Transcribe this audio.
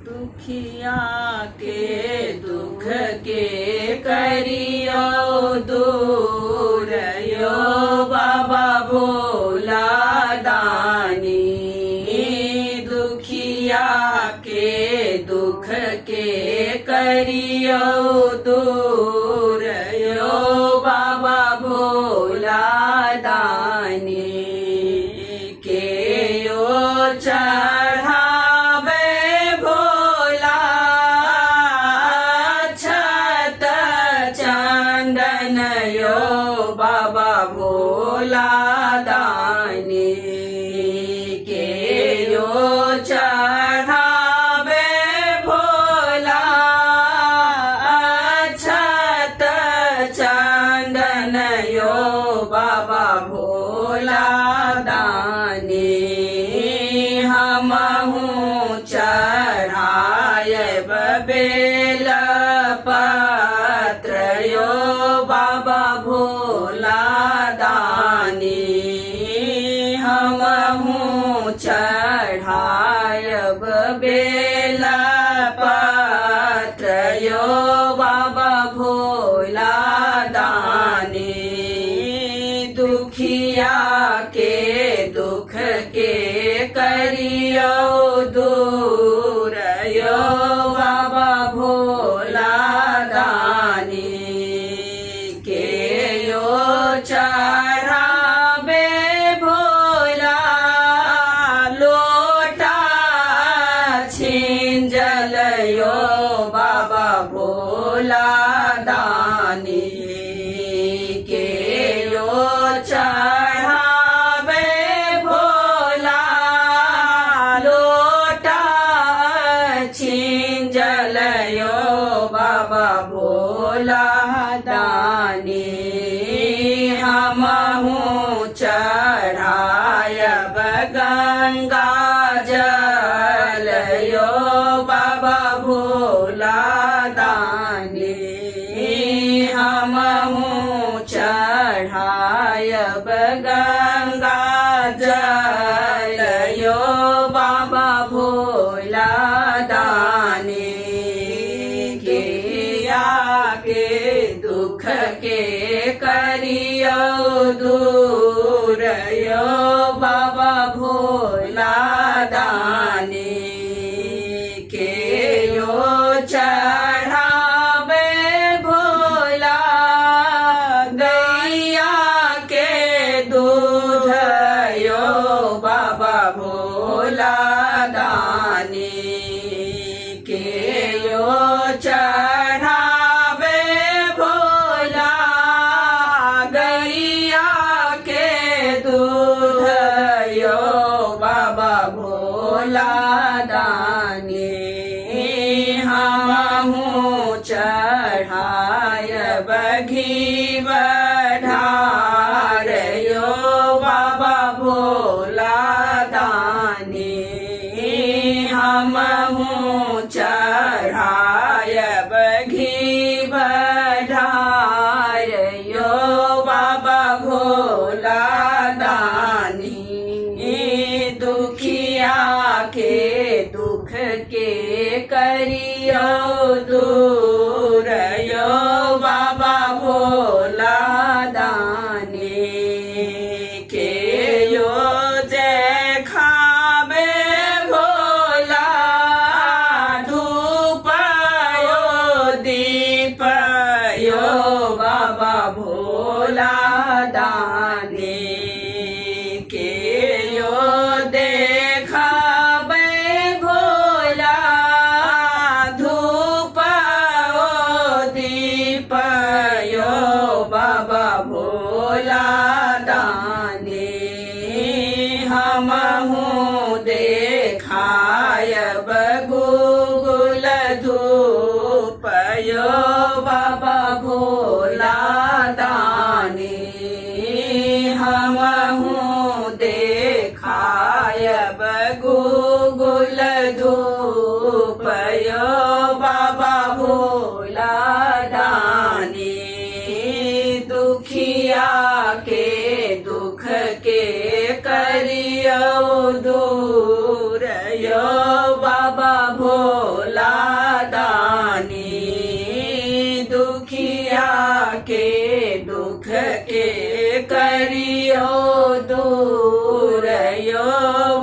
दुखिया के दुख के करियो दूर यो बाबा भोला दानी। दुखिया के दुख के करियो दूर यो बाबा भोला दानी। के यो चढ़ावे भोला छत चंदन यो बाबा भोला दानी। के यो चढ़ावे भोला छत चंदन यो बाबा भोला दानी। हमहु चढ़ायब बेल पत्र यो बाबा भोला दानी। हमहु चढ़ायब बेल पत्र यो बाबा भोला दानी। दुखिया के दुख के करियो दूर यो बाबा भोला दानी। के यो चढ़ावे भोला लोटा छिंजल यो बाबा भोला दानी। के यो चढ़ावे भोला लोटा छिंजल यो बाबा भोला दानी। हमहु चढ़ायब गंगा जल यो बाबा भोला दानी। हमहु चढ़ायब गंगा जल यो बाबा भोला दानी। किया के दुख के करियो दूर यो बाबा भोला दानी। के यो चढ़ावे भोला गैया के दूध यो बाबा भोला दानी। के यो चढ़ावे भोला गैया के दूध यो बाबा भोला दानी। हमहु चढ़ायब घी ढार यो बाबा भोला दानी। हमहु चढ़ायब घी ढार यो बाबा भोला दानी। दुखिया के दुख के करियो दूर यो बाबा भोला दानी। के यो देखावे भोला धूप यो दीप यो बाबा भोला दानी। के यो देखावे भोला धूप यो दीप यो बाबा भोला दानी। हमहु देखायब गुगुल धूप यो बाबा भोला दानी। हमहु देखायब गुगुल धूप यो बाबा भोला दानी। दुखिया के दुख के करियो दूर यो बाबा भोला के करियो दूर यो